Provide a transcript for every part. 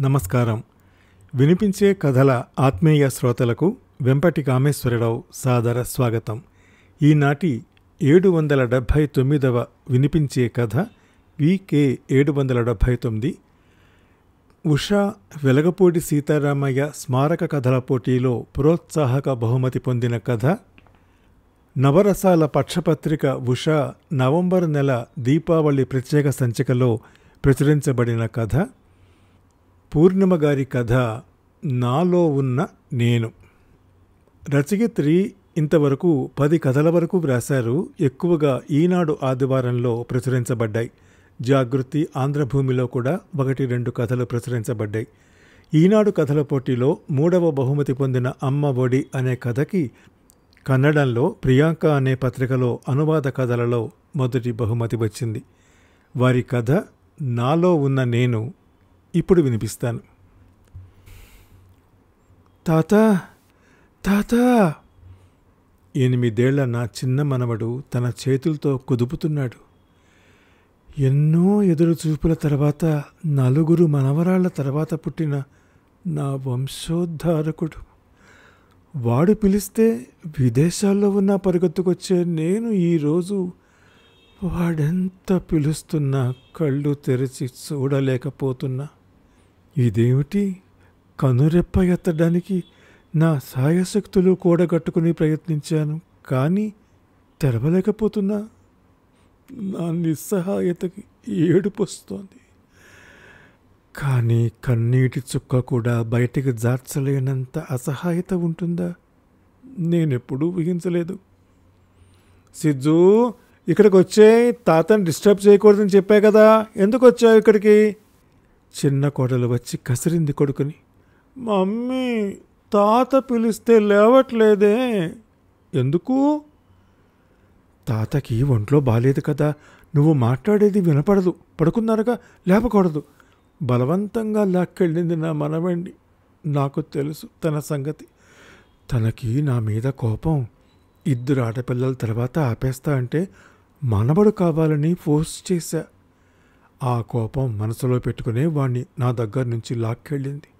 నమస్కారం. వినిపించే కథల ఆత్మీయ శ్రోతలకు వెంపటి కామేశ్వరరావు సాదర స్వాగతం. ఈనాటి 779వ వినిపించే కథ వికే 779 ఉషా వెలగపూడి సీతారామయ్య స్మారక కథల పోటీలో ప్రోత్సాహక బహుమతి పొందిన కథ. నవరసాల పక్షపత్రిక ఉషా నవంబర్ నెల దీపావళి ప్రత్యేక సంచికలో ప్రచురించబడిన కథ. పూర్ణిమ గారి కథ నాలో ఉన్న నేను. రచయిత్రి ఇంతవరకు 10 కథల వరకు వ్రాశారు. ఎక్కువగా ఈనాడు ఆదివారంలో ప్రచురించబడ్డాయి. జాగృతి, ఆంధ్రభూమిలో కూడా 1-2 కథలు ప్రచురించబడ్డాయి. ఈనాడు కథల పోటీలో 3వ బహుమతి పొందిన అమ్మ ఒడి అనే కథకి కన్నడంలో ప్రియాంక అనే పత్రికలో అనువాద కథలలో మొదటి బహుమతి వచ్చింది. వారి కథ నాలో ఉన్న నేను ఇప్పుడు వినిపిస్తాను. తాత తాత 8 నా చిన్న మనవడు తన చేతులతో కుదుపుతున్నాడు. ఎన్నో ఎదురు చూపుల తర్వాత 4 మనవరాళ్ల తర్వాత పుట్టిన నా వంశోద్ధారకుడు. వాడు పిలిస్తే విదేశాల్లో ఉన్న పరిగెత్తుకొచ్చే నేను ఈరోజు వాడెంత పిలుస్తున్నా కళ్ళు తెరిచి చూడలేకపోతున్నా. ఇదేమిటి? కనురెప్ప ఎత్తడానికి నా సాయశక్తులు కూడగట్టుకుని ప్రయత్నించాను, కానీ తెరవలేకపోతున్నా. నా నిస్సహాయతకి ఏడుపు వస్తోంది. కానీ కన్నీటి చుక్క కూడా బయటికి జార్చలేనంత అసహాయత ఉంటుందా? నేనెప్పుడూ ఊహించలేదు. సిజ్జు, ఇక్కడికి వచ్చే, తాతని డిస్టర్బ్ చేయకూడదని చెప్పా కదా, ఎందుకు వచ్చావు ఇక్కడికి? చిన్న కోడలు వచ్చి కసిరింది కొడుకుని. మమ్మీ, తాత పిలిస్తే లేవట్లేదే. ఎందుకు? తాతకి ఒంట్లో బాలేదు కదా, నువ్వు మాట్లాడేది వినపడదు, పడుకున్నారుగా, లేపకూడదు. బలవంతంగా లాక్కెళ్ళింది నా మనవండి. నాకు తెలుసు తన సంగతి. తనకి నా మీద కోపం. 2 ఆడపిల్లల తర్వాత ఆపేస్తా అంటే మనవడు కావాలని ఫోర్స్ చేశా. ఆ కోపం మనసులో పెట్టుకునే వాణ్ణి నా దగ్గర నుంచి లాక్కెళ్ళింది.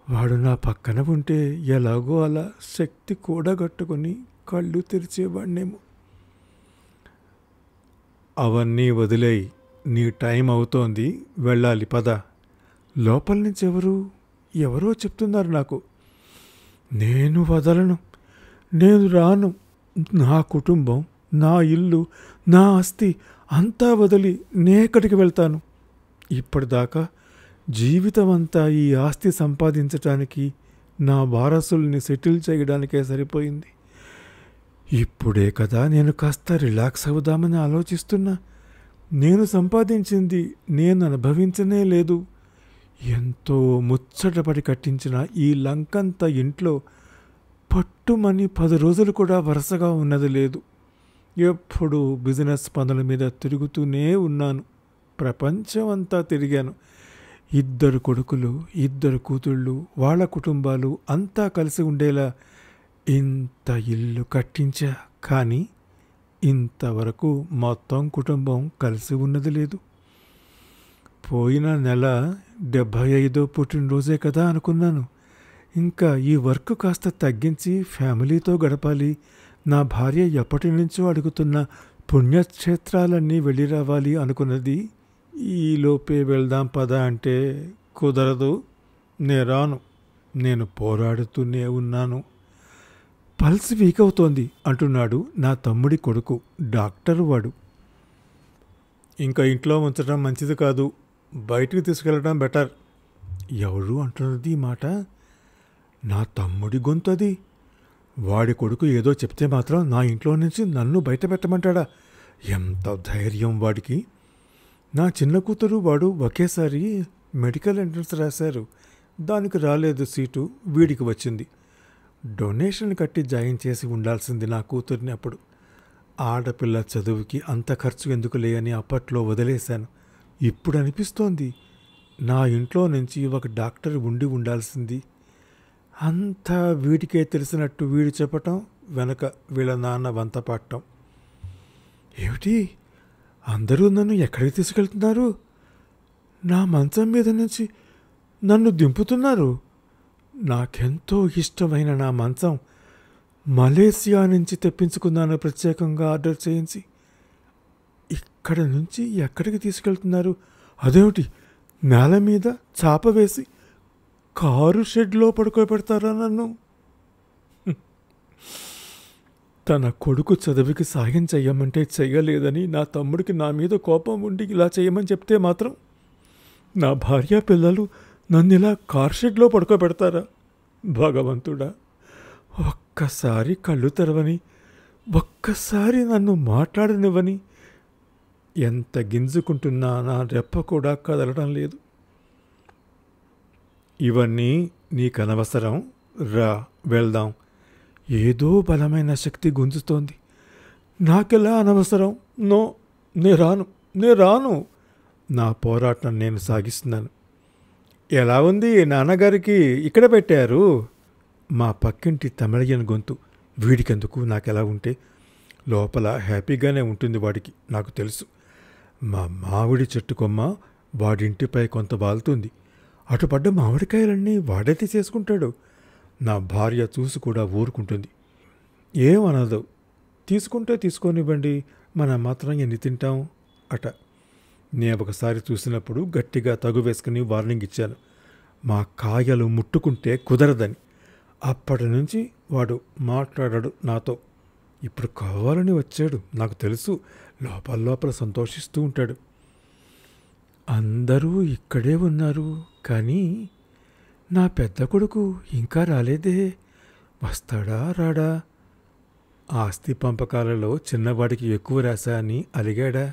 వాడు నా పక్కన ఉంటే ఎలాగో అలా శక్తి కూడగట్టుకుని కళ్ళు తెరిచేవాణ్ణేమో. అవన్నీ వదిలేయి, నీ టైం అవుతోంది, వెళ్ళాలి, పద. లోపల నుంచి ఎవరో చెప్తున్నారు నాకు. నేను వదలను, నేను రాను. నా కుటుంబం, నా ఇల్లు, నా ఆస్తి అంతా వదిలి నేక్కడికి వెళ్తాను. ఇప్పటిదాకా జీవితం అంతా ఈ ఆస్తి సంపాదించటానికి, నా వారసుల్ని సెటిల్ చేయడానికే సరిపోయింది. ఇప్పుడే కదా నేను కాస్త రిలాక్స్ అవుదామని ఆలోచిస్తున్నా. నేను సంపాదించింది నేను అనుభవించనే లేదు. ఎంతో ముచ్చటపడి కట్టించిన ఈ లంకంత ఇంట్లో పట్టుమని 10 రోజులు కూడా వరుసగా ఉన్నది లేదు. ఎప్పుడూ బిజినెస్ పనుల మీద తిరుగుతూనే ఉన్నాను. ప్రపంచం అంతా తిరిగాను. 2 కొడుకులు, 2 కూతుళ్ళు, వాళ్ళ కుటుంబాలు అంతా కలిసి ఉండేలా ఇంత ఇల్లు కట్టించా. కానీ ఇంతవరకు మొత్తం కుటుంబం కలిసి ఉన్నది లేదు. పోయిన నెల 75వ పుట్టినరోజే కదా అనుకున్నాను. ఇంకా ఈ వర్క్ కాస్త తగ్గించి ఫ్యామిలీతో గడపాలి. నా భార్య ఎప్పటి నుంచో అడుగుతున్న పుణ్యక్షేత్రాలన్నీ వెళ్ళి రావాలి అనుకున్నది. ఈలోపే వెళ్దాం పద అంటే కుదరదు, రాను. నేను పోరాడుతూనే ఉన్నాను. పల్స్ వీక్ అవుతోంది అంటున్నాడు నా తమ్ముడి కొడుకు, డాక్టర్ వాడు. ఇంకా ఇంట్లో ఉంచడం మంచిది కాదు, బయటికి తీసుకెళ్ళడం బెటర్. ఎవరు అంటున్నది ఈ మాట? నా తమ్ముడి గొంతది. వాడి కొడుకు ఏదో చెప్తే మాత్రం నా ఇంట్లో నుంచి నన్ను బయట పెట్టమంటాడా? ఎంత ధైర్యం వాడికి! నా చిన్న కూతురు, వాడు ఒకేసారి మెడికల్ ఎంట్రన్స్ రాశారు. దానికి రాలేదు సీటు, వీడికి వచ్చింది. డొనేషన్ కట్టి జాయిన్ చేసి ఉండాల్సింది నా కూతుర్ని. అప్పుడు ఆడపిల్ల చదువుకి అంత ఖర్చు ఎందుకులే అని అప్పట్లో వదిలేశాను. ఇప్పుడు అనిపిస్తోంది నా ఇంట్లో నుంచి ఒక డాక్టర్ ఉండాల్సింది. అంతా వీడికే తెలిసినట్టు వీడు చెప్పటం, వెనక వీళ్ళ నాన్న వంత పట్టడం. ఏమిటి, అందరూ నన్ను ఎక్కడికి తీసుకెళ్తున్నారు? నా మంచం మీద నుంచి నన్ను దింపుతున్నారు. నాకెంతో ఇష్టమైన నా మంచం మలేసియా నుంచి తెప్పించుకున్నాను, ప్రత్యేకంగా ఆర్డర్ చేయించి. ఇక్కడ నుంచి ఎక్కడికి తీసుకెళ్తున్నారు? అదేమిటి, నేల మీద చాప వేసి కారు షెడ్లో పడుకోబెడతారా నన్ను? తన కొడుకు చదువుకి సాయం చెయ్యమంటే చెయ్యలేదని నా తమ్ముడికి నా మీద కోపం ఉండి ఇలా చేయమని చెప్తే మాత్రం నా భార్య పిల్లలు నన్ను ఇలా కార్ షెడ్లో పడుకోబెడతారా? భగవంతుడా, ఒక్కసారి కళ్ళు తెరవని, ఒక్కసారి నన్ను మాట్లాడనివ్వని. ఎంత గింజుకుంటున్నా నా రెప్ప కూడా కదలడం లేదు. ఇవన్నీ నీకనవసరం, రా వెళ్దాం. ఏదో బలమైన శక్తి గుంజుతోంది. నాకెలా అనవసరం? నో, నే రాను. నా పోరాటం నేను సాగిస్తున్నాను. ఎలా ఉంది నాన్నగారికి ఇక్కడ పెట్టారు? మా పక్కింటి తమిళయ్యన్ గొంతు. వీడికెందుకు నాకెలా ఉంటే? లోపల హ్యాపీగానే ఉంటుంది వాడికి, నాకు తెలుసు. మా మామిడి చెట్టు కొమ్మ వాడింటిపై కొంత వాలుతుంది. అటుపడ్డ మామిడికాయలన్నీ వాడైతే చేసుకుంటాడు. నా భార్య చూసి కూడా ఊరుకుంటుంది, ఏమనదు. తీసుకుంటే తీసుకోనివ్వండి, మనం మాత్రం ఎన్ని తింటాం అట. నేను ఒకసారి చూసినప్పుడు గట్టిగా తగు వేసుకుని వార్నింగ్ ఇచ్చాను, మా కాయలు ముట్టుకుంటే కుదరదని. అప్పటి నుంచి వాడు మాట్లాడాడు నాతో. ఇప్పుడు కావాలని వచ్చాడు, నాకు తెలుసు. లోపల సంతోషిస్తూ ఉంటాడు. అందరూ ఇక్కడే ఉన్నారు, కానీ నా పెద్ద కొడుకు ఇంకా రాలేదే. వస్తాడా రాడా? ఆస్తి పంపకాలలో చిన్నవాడికి ఎక్కువ రాశా అని అలిగాడా?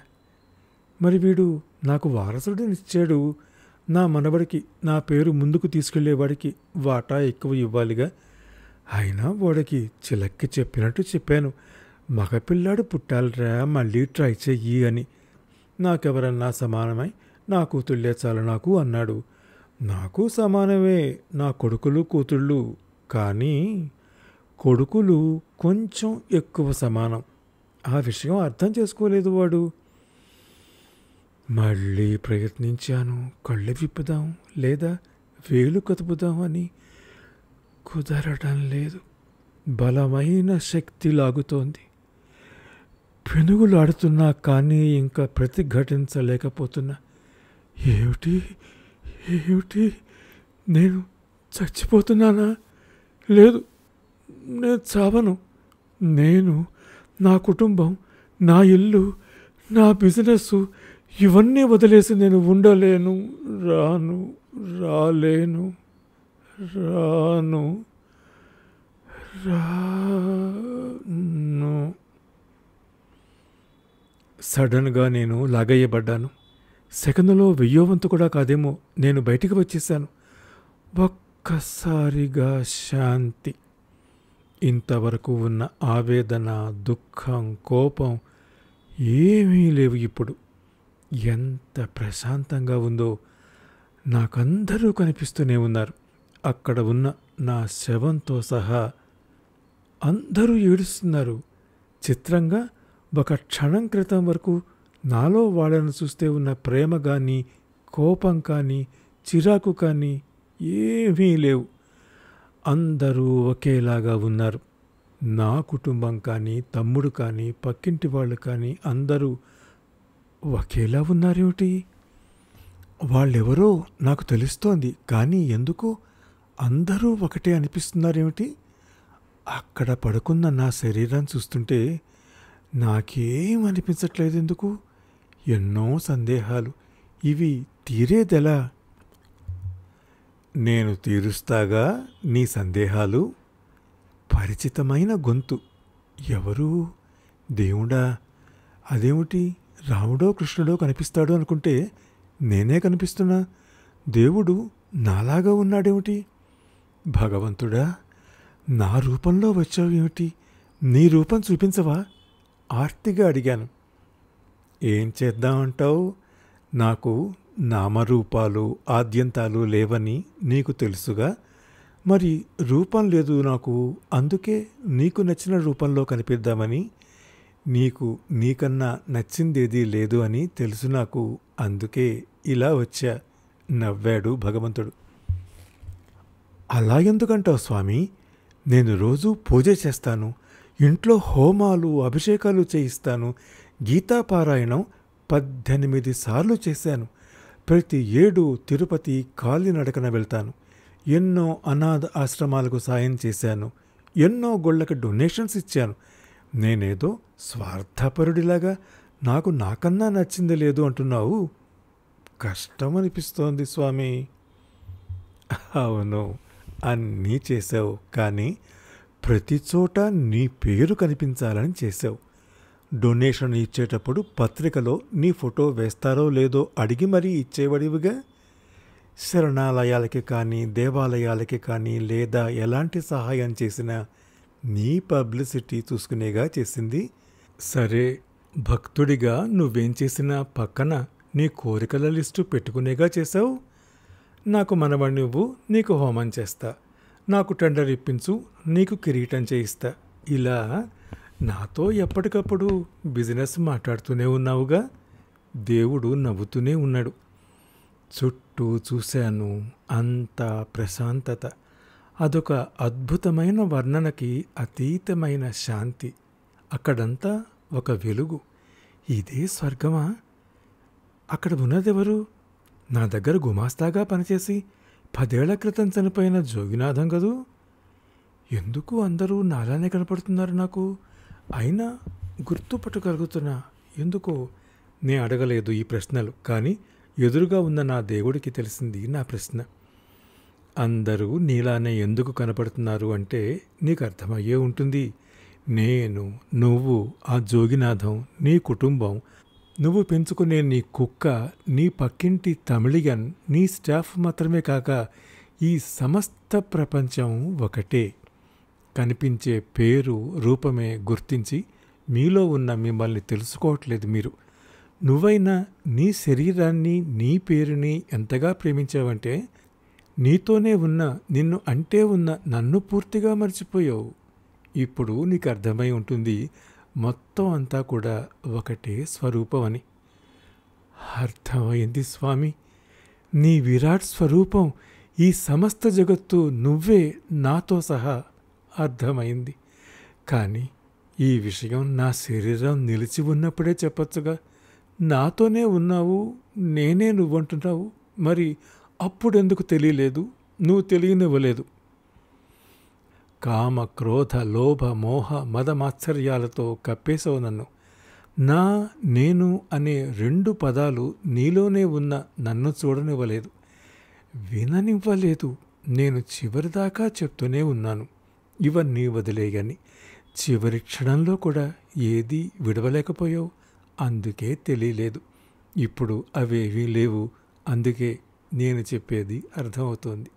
మరి వీడు నాకు వారసుడినిచ్చాడు. నా మనవడికి నా పేరు ముందుకు తీసుకెళ్లేవాడికి వాటా ఎక్కువ ఇవ్వాలిగా. అయినా వాడికి చిలక్కి చెప్పినట్టు చెప్పాను, మగపిల్లాడు పుట్టాలిరా, మళ్ళీ ట్రై చెయ్యి అని. నాకెవరన్నా సమానమై నా కూతుళ్ళే చాలు నాకు అన్నాడు. నాకు సమానమే నా కొడుకులు కూతుళ్ళు, కానీ కొడుకులు కొంచెం ఎక్కువ సమానం. ఆ విషయం అర్థం చేసుకోలేదు వాడు. మళ్ళీ ప్రయత్నించాను, కళ్ళు విప్పుదాం లేదా వేలు కదుపుదాం అని. కుదరటం లేదు. బలమైన శక్తి లాగుతోంది. పెనుగులాడుతున్నా కానీ ఇంకా ప్రతిఘటించలేకపోతున్నా. ఏమిటి, నేను చచ్చిపోతున్నానా? లేదు, నేను చావను. నేను, నా కుటుంబం, నా ఇల్లు, నా బిజినెస్ ఇవన్నీ వదిలేసి నేను ఉండలేను. రాను. సడన్గా నేను లాగయ్యబడ్డాను. సెకండ్లో 1000వ వంతు కూడా కాదేమో నేను బయటికి వచ్చేసాను. ఒక్కసారిగా శాంతి. ఇంతవరకు ఉన్న ఆవేదన, దుఃఖం, కోపం ఏమీ లేవు ఇప్పుడు. ఎంత ప్రశాంతంగా ఉందో. నాకందరూ కనిపిస్తూనే ఉన్నారు. అక్కడ ఉన్న నా శవంతో సహా అందరూ ఏడుస్తున్నారు. చిత్రంగా ఒక క్షణం క్రితం వరకు నాలో వాళ్ళను చూస్తే ఉన్న ప్రేమ కానీ, కోపం కానీ, చిరాకు కానీ ఏమీ లేవు. అందరూ ఒకేలాగా ఉన్నారు. నా కుటుంబం కానీ, తమ్ముడు కానీ, పక్కింటి వాళ్ళు కానీ అందరూ ఒకేలా ఉన్నారేమిటి? వాళ్ళెవరో నాకు తెలుస్తోంది, కానీ ఎందుకో అందరూ ఒకటే అనిపిస్తున్నారేమిటి? అక్కడ పడుకున్న నా శరీరం చూస్తుంటే నాకేం అనిపించట్లేదు. ఎందుకు? ఎన్నో సందేహాలు. ఇవి తీరేదెలా? నేను తీరుస్తాగా నీ సందేహాలు. పరిచితమైన గొంతు. ఎవరు? దేవుడా? అదేమిటి, రాముడో కృష్ణుడో కనిపిస్తాడు అనుకుంటే నేనే కనిపిస్తున్నా. దేవుడు నాలాగా ఉన్నాడేమిటి? భగవంతుడా, నా రూపంలో వచ్చావు ఏమిటి? నీ రూపం చూపించవా? ఆర్తిగా అడిగాను. ఏం చేద్దామంటావు? నాకు నామరూపాలు, ఆద్యంతాలు లేవని నీకు తెలుసుగా. మరి రూపం లేదు నాకు, అందుకే నీకు నచ్చిన రూపంలో కనిపిద్దామని. నీకన్నా నచ్చిందేదీ లేదు అని తెలుసు నాకు, అందుకే ఇలా వచ్చా. నవ్వాడు భగవంతుడు. అలా ఎందుకంటావు స్వామి? నేను రోజూ పూజ చేస్తాను, ఇంట్లో హోమాలు అభిషేకాలు చేయిస్తాను, గీతాపారాయణం 18 సార్లు చేశాను. ప్రతి ఏడు తిరుపతి కాలినడకన వెళ్తాను. ఎన్నో అనాథ ఆశ్రమాలకు సాయం చేశాను. ఎన్నో గుళ్ళకి డొనేషన్స్ ఇచ్చాను. నేనేదో స్వార్థపరుడిలాగా నాకు నాకన్నా నచ్చింది లేదు అంటున్నావు. కష్టమనిపిస్తోంది స్వామి. అవును, అన్నీ చేశావు, కానీ ప్రతి చోట నీ పేరు కనిపించాలని చేశావు. డొనేషన్ ఇచ్చేటప్పుడు పత్రికలో నీ ఫోటో వేస్తారో లేదో అడిగి మరీ ఇచ్చేవాడివిగా. శరణాలయాలకి కానీ దేవాలయాలకి కానీ లేదా ఎలాంటి సహాయం చేసినా నీ పబ్లిసిటీ చూసుకునేగా చేసింది. సరే, భక్తుడిగా నువ్వేం చేసినా పక్కన నీ కోరికల లిస్టు పెట్టుకునేగా చేశావు. నాకు మనవడి నువ్వు, నీకు హోమం చేస్తా, నాకు టెండర్ ఇప్పించు, నీకు కిరీటం చేయిస్తా, ఇలా నాతో ఎప్పటికప్పుడు బిజినెస్ మాట్లాడుతూనే ఉన్నావుగా. దేవుడు నవ్వుతూనే ఉన్నాడు. చుట్టూ చూశాను, అంతా ప్రశాంతత, అదొక అద్భుతమైన వర్ణనకి అతీతమైన శాంతి. అక్కడంతా ఒక వెలుగు. ఇదే స్వర్గమా? అక్కడ ఉన్నదెవరు? నా దగ్గర గుమాస్తాగా పనిచేసి 10 ఏళ్ల క్రితం చనిపోయిన జోగినాథం కదూ. ఎందుకు అందరూ నాలానే కనపడుతున్నారు నాకు? అయినా గుర్తుపట్టగలుగుతున్నా. ఎందుకో నే అడగలేదు ఈ ప్రశ్నలు, కానీ ఎదురుగా ఉన్న నా దేవుడికి తెలిసింది నా ప్రశ్న. అందరూ నీలానే ఎందుకు కనపడుతున్నారు అంటే నీకు అర్థమయ్యే ఉంటుంది. నేను, నువ్వు, ఆ జోగినాథం, నీ కుటుంబం, నువ్వు పెంచుకునే నీ కుక్క, నీ పక్కింటి తమిళియన్, నీ స్టాఫ్ మాత్రమే కాక ఈ సమస్త ప్రపంచం ఒకటే. కనిపించే పేరు రూపమే గుర్తించి మీలో ఉన్న మిమ్మల్ని తెలుసుకోవట్లేదు మీరు. నువ్వైనా నీ శరీరాన్ని, నీ పేరుని ఎంతగా ప్రేమించావంటే నీతోనే ఉన్న, నిన్ను అంటే ఉన్న నన్ను పూర్తిగా మర్చిపోయావు. ఇప్పుడు నీకు అర్థమై ఉంటుంది మొత్తం అంతా కూడా ఒకటే స్వరూపం అని. అర్థమైంది స్వామి. నీ విరాట్ స్వరూపం, ఈ సమస్త జగత్తు నువ్వే నాతో సహా అర్థమైంది. కానీ ఈ విషయం నా శరీరం నిలిచి ఉన్నప్పుడే చెప్పచ్చుగా. నాతోనే ఉన్నావు, నేనే నువ్వంటున్నావు. మరి అప్పుడెందుకు తెలియలేదు? నువ్వు తెలియనివ్వలేదు. కామ, క్రోధ, లోభ, మోహ, మదమాత్సర్యాలతో కప్పేశావు నన్ను. నా, నేను అనే 2 పదాలు నీలోనే ఉన్న నన్ను చూడనివ్వలేదు, విననివ్వలేదు. నేను చివరిదాకా చెప్తూనే ఉన్నాను, ఇవన్నీ వదిలేయని. చివరి క్షణంలో కూడా ఏదీ విడవలేకపోయావు. అందుకే తెలియలేదు. ఇప్పుడు అవేవీ లేవు, అందుకే నేను చెప్పేది అర్థమవుతోంది.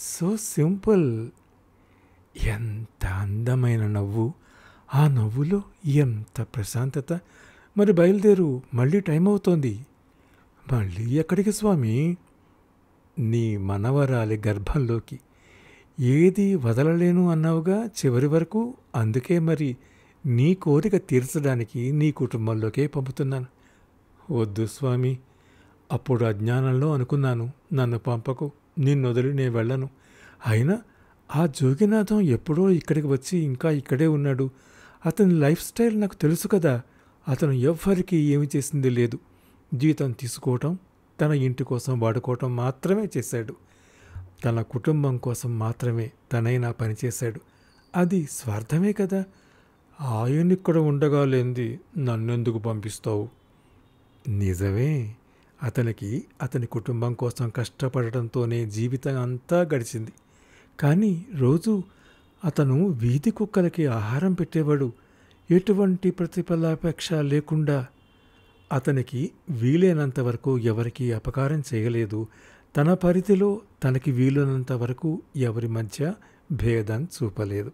So simple. ఎంత అందమైన నవ్వు, ఆ నవ్వులో ఎంత ప్రశాంతత. మరి బయలుదేరు, మళ్ళీ టైం అవుతోంది. మళ్ళీ ఎక్కడికి స్వామి? నీ మనవరాలి గర్భంలోకి. ఏది వదలలేను అన్నావుగా చివరి వరకు. అందుకే మరి నీ కోరిక తీర్చడానికి నీ కుటుంబంలోకే పంపుతున్నాను. వద్దు స్వామి, అప్పుడు అజ్ఞానంలో అనుకున్నాను, నన్ను పంపకు, నిన్నొదిలి నేను వెళ్ళను. అయినా ఆ జోగినాథం ఎప్పుడో ఇక్కడికి వచ్చి ఇంకా ఇక్కడే ఉన్నాడు. అతని లైఫ్ స్టైల్ నాకు తెలుసు కదా. అతను ఎవ్వరికీ ఏమి చేసింది లేదు. జీతం తీసుకోవటం, తన ఇంటి కోసం వాడుకోవటం మాత్రమే చేశాడు. తన కుటుంబం కోసం మాత్రమే తనైనా పనిచేశాడు. అది స్వార్థమే కదా. ఆయనిక్కడ ఉండగా లేంది నన్నెందుకు పంపిస్తావు? నిజమే, అతనికి అతని కుటుంబం కోసం కష్టపడటంతోనే జీవితం అంతా గడిచింది. కానీ రోజు అతను వీధి కుక్కలకి ఆహారం పెట్టేవాడు. ఎటువంటి ప్రతిఫలాపేక్ష లేకుండా. అతనికి వీలైనంత వరకు ఎవరికీ అపకారం చేయలేదు. తన పరిధిలో తనకి వీలైనంత వరకు ఎవరి మధ్య భేదం చూపలేదు.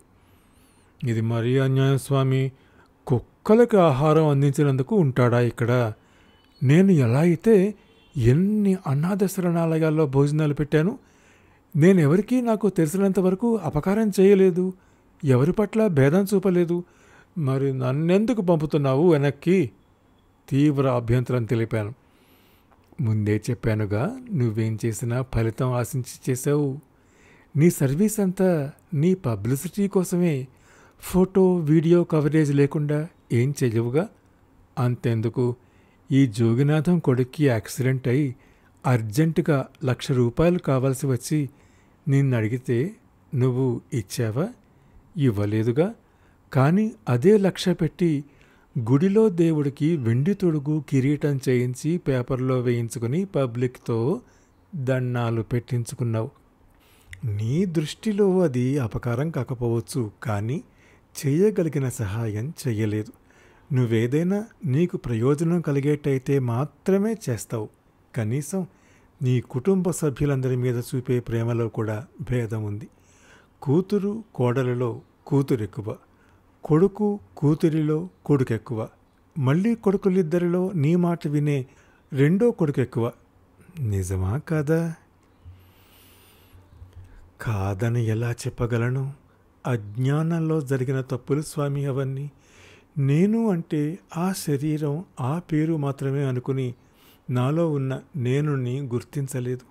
ఇది మరీ అన్యాయం స్వామి. కుక్కలకి ఆహారం అందించినందుకు ఉంటాడా ఇక్కడ? నేను ఎలా అయితే ఎన్ని అనాథ శరణాలయాల్లో భోజనాలు పెట్టాను. నేనెవరికీ నాకు తెలిసినంత వరకు అపకారం చేయలేదు, ఎవరి పట్ల భేదం చూపలేదు. మరి నన్నెందుకు పంపుతున్నావు వెనక్కి? తీవ్ర అభ్యంతరం తెలిపాను. ముందే చెప్పానుగా, నువ్వేం చేసినా ఫలితం ఆశించి చేసావు. నీ సర్వీస్ అంతా నీ పబ్లిసిటీ కోసమే. ఫోటో వీడియో కవరేజ్ లేకుండా ఏం చెయ్యవుగా. అంతెందుకు, ఈ జోగినాథం కొడుక్కి యాక్సిడెంట్ అయి అర్జెంటుగా ₹1,00,000 కావాల్సి వచ్చి నిన్నడిగితే నువ్వు ఇచ్చావా? ఇవ్వలేదుగా. కానీ అదే 1,00,000 పెట్టి గుడిలో దేవుడికి వెండి తొడుగు కిరీటం చేయించి పేపర్లో వేయించుకుని పబ్లిక్తో దండాలు పెట్టించుకున్నావు. నీ దృష్టిలో అది అపకారం కాకపోవచ్చు, కానీ చేయగలిగిన సహాయం చెయ్యలేదు. నువ్వేదైనా నీకు ప్రయోజనం కలిగేటైతే మాత్రమే చేస్తావు. కనీసం నీ కుటుంబ సభ్యులందరి మీద చూపే ప్రేమలో కూడా భేదం ఉంది. కూతురు కోడలిలో కూతురెక్కువ, కొడుకు కూతురిలో కొడుకెక్కువ, మళ్ళీ కొడుకులిద్దరిలో నీ మాట వినే రెండో కొడుకెక్కువ. నిజమా కాదా? కాదని ఎలా చెప్పగలను? అజ్ఞానంలో జరిగిన తప్పులు స్వామి అవన్నీ. నేను అంటే ఆ శరీరం, ఆ పేరు మాత్రమే అనుకుని నాలో ఉన్న నేనుని గుర్తించలేదు.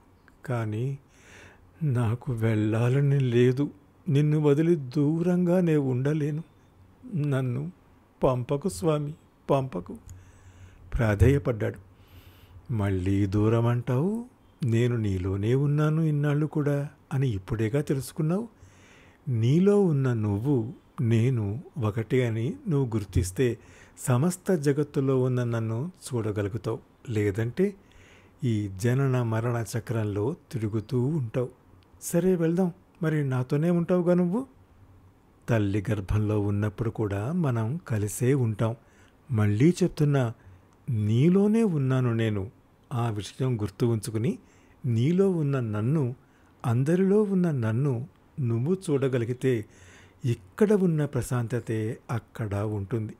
కానీ నాకు వెళ్ళాలని లేదు. నిన్ను వదిలి దూరంగా నే ఉండలేను. నన్ను పంపకు స్వామి, పంపకు. ప్రాధేయపడ్డాడు. మళ్ళీ దూరం అంటావు? నేను నీలోనే ఉన్నాను ఇన్నాళ్ళు కూడా అని ఇప్పుడేగా తెలుసుకున్నావు. నీలో ఉన్న నువ్వు నేను ఒకటే అని నువ్వు గుర్తిస్తే సమస్త జగత్తులో ఉన్న నన్ను చూడగలుగుతావు. లేదంటే ఈ జనన మరణ చక్రంలో తిరుగుతూ ఉంటావు. సరే వెళ్దాం. మరి నాతోనే ఉంటావుగా నువ్వు? తల్లి గర్భంలో ఉన్నప్పుడు కూడా మనం కలిసే ఉంటాం. మళ్ళీ చెప్తున్నా, నీలోనే ఉన్నాను నేను. ఆ విషయం గుర్తు ఉంచుకుని నీలో ఉన్న నన్ను, అందరిలో ఉన్న నన్ను నువ్వు చూడగలిగితే ఇక్కడ ఉన్న ప్రశాంతతే అక్కడ ఉంటుంది.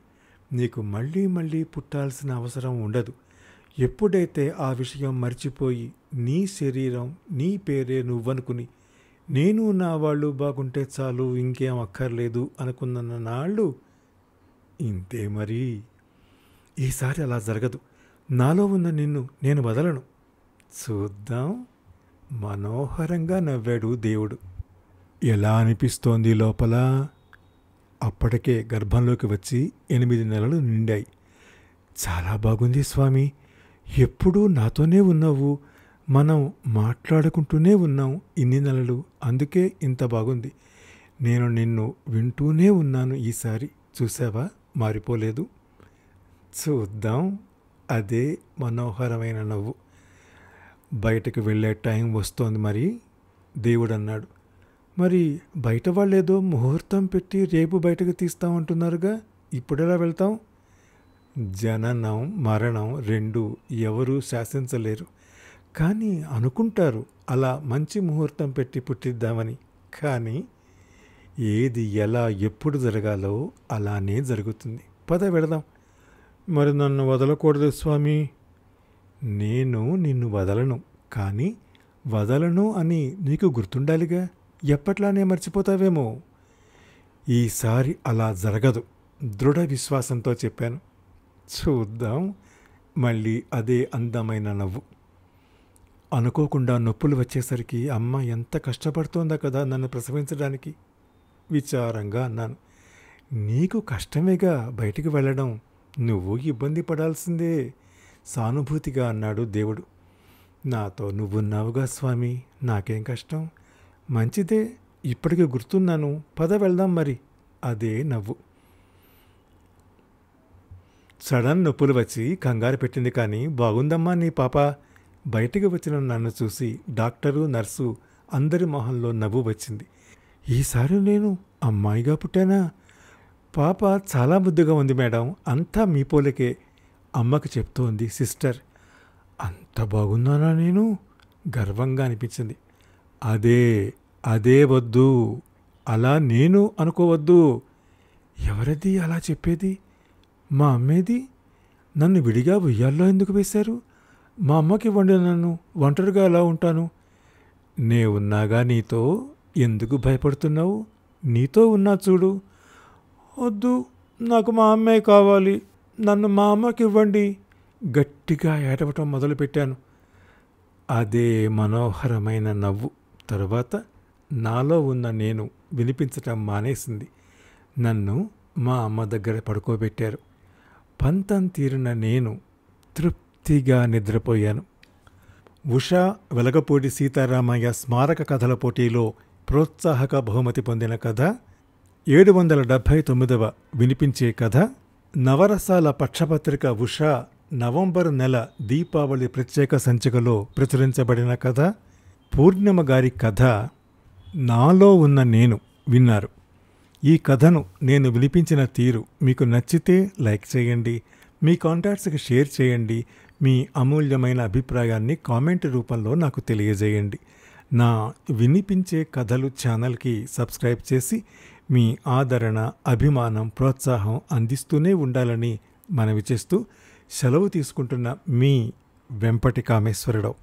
నీకు మళ్ళీ మళ్ళీ పుట్టాల్సిన అవసరం ఉండదు. ఎప్పుడైతే ఆ విషయం మర్చిపోయి నీ శరీరం, నీ పేరే నువ్వనుకుని నేను నా వాళ్ళు బాగుంటే చాలు, ఇంకేం అక్కర్లేదు అనుకున్న నాళ్ళు ఇంతే. మరి ఈసారి అలా జరగదు. నాలో ఉన్న నిన్ను నేను వదలను. చూద్దాం. మనోహరంగా నవ్వాడు దేవుడు. ఎలా అనిపిస్తోంది లోపల? అప్పటికే గర్భంలోకి వచ్చి 8 నెలలు నిండాయి. చాలా బాగుంది స్వామి. ఎప్పుడూ నాతోనే ఉన్నావు. మనం మాట్లాడుకుంటూనే ఉన్నాం ఇన్ని నెలలు. అందుకే ఇంత బాగుంది. నేను నిన్ను వింటూనే ఉన్నాను. ఈసారి చూసావా, మారిపోలేదు. చూద్దాం. అదే మనోహరమైన నవ్వు. బయటకు వెళ్ళే టైం వస్తోంది మరి, దేవుడన్నాడు. మరి బయట వాళ్ళేదో ముహూర్తం పెట్టి రేపు బయటకు తీస్తామంటున్నారుగా, ఇప్పుడెలా వెళ్తాం? జననం మరణం రెండు ఎవరూ శాసించలేరు. కానీ అనుకుంటారు అలా మంచి ముహూర్తం పెట్టి పుట్టిద్దామని. కానీ ఏది ఎలా ఎప్పుడు జరగాలో అలానే జరుగుతుంది. పద వెళదాం. మరి నన్ను వదలకూడదు స్వామి. నేను నిన్ను వదలను. కానీ వదలను అని నీకు గుర్తుండాలిగా. ఎప్పట్లానే మర్చిపోతావేమో. ఈసారి అలా జరగదు, దృఢ విశ్వాసంతో చెప్పాను. చూద్దాం. మళ్ళీ అదే అందమైన నవ్వు. అనుకోకుండా నొప్పులు వచ్చేసరికి అమ్మ ఎంత కష్టపడుతోందా కదా నన్ను ప్రసవించడానికి. విచారంగా అన్నాను. నీకు కష్టమేగా బయటికి వెళ్ళడం, నువ్వు ఇబ్బంది పడాల్సిందే, సానుభూతిగా అన్నాడు దేవుడు. నాతో నువ్వున్నావుగా స్వామి, నాకేం కష్టం. మంచిదే, ఇప్పటికి గుర్తున్నాను. పద వెళ్దాం మరి. అదే నవ్వు. సడన్ నొప్పులు వచ్చి కంగారు పెట్టింది. కానీ బాగుందమ్మా నీ పాప. బయటికి వచ్చిన నన్ను చూసి డాక్టరు, నర్సు అందరి మొహంలో నవ్వు వచ్చింది. ఈసారి నేను అమ్మాయిగా పుట్టానా? పాప చాలా ముద్దుగా ఉంది మేడం, అంతా మీ పోలికే, అమ్మకు చెప్తోంది సిస్టర్. అంత బాగున్నానా నేను? గర్వంగా అనిపించింది. అదే వద్దు, అలా నేను అనుకోవద్దు. ఎవరది అలా చెప్పేది? మా అమ్మేది? నన్ను విడిగా ఉయ్యాల్లో ఎందుకు వేశారు? మా అమ్మకి ఇవ్వండి, నన్ను ఒంటరిగా ఎలా ఉంటాను? నే ఉన్నాగా నీతో, ఎందుకు భయపడుతున్నావు? నీతో ఉన్నా చూడు. వద్దు, నాకు మా అమ్మే కావాలి, నన్ను మా అమ్మకి ఇవ్వండి. గట్టిగా ఏడవటం మొదలుపెట్టాను. అదే మనోహరమైన నవ్వు. తరువాత నాలో ఉన్న నేను వినిపించటం మానేసింది. నన్ను మా అమ్మ దగ్గర పడుకోబెట్టారు. పంతం తీరిన నేను తృప్తిగా నిద్రపోయాను. ఉషా వెలగపూడి సీతారామయ్య స్మారక కథల పోటీలో ప్రోత్సాహక బహుమతి పొందిన కథ, 779వ వినిపించే కథ, నవరసాల పక్షపత్రిక ఉషా నవంబరు నెల దీపావళి ప్రత్యేక సంచికలో ప్రచురించబడిన కథ, పూర్ణిమ గారి కథ నాలో ఉన్న నేను విన్నారు. ఈ కథను నేను వినిపించిన తీరు మీకు నచ్చితే లైక్ చేయండి, మీ కాంటాక్ట్స్కి షేర్ చేయండి, మీ అమూల్యమైన అభిప్రాయాన్ని కామెంట్ రూపంలో నాకు తెలియజేయండి. నా వినిపించే కథలు ఛానల్కి సబ్స్క్రైబ్ చేసి మీ ఆదరణ, అభిమానం, ప్రోత్సాహం అందిస్తూనే ఉండాలని మనవి చేస్తూ సెలవు తీసుకుంటున్న మీ వెంపటి కామేశ్వరరావు.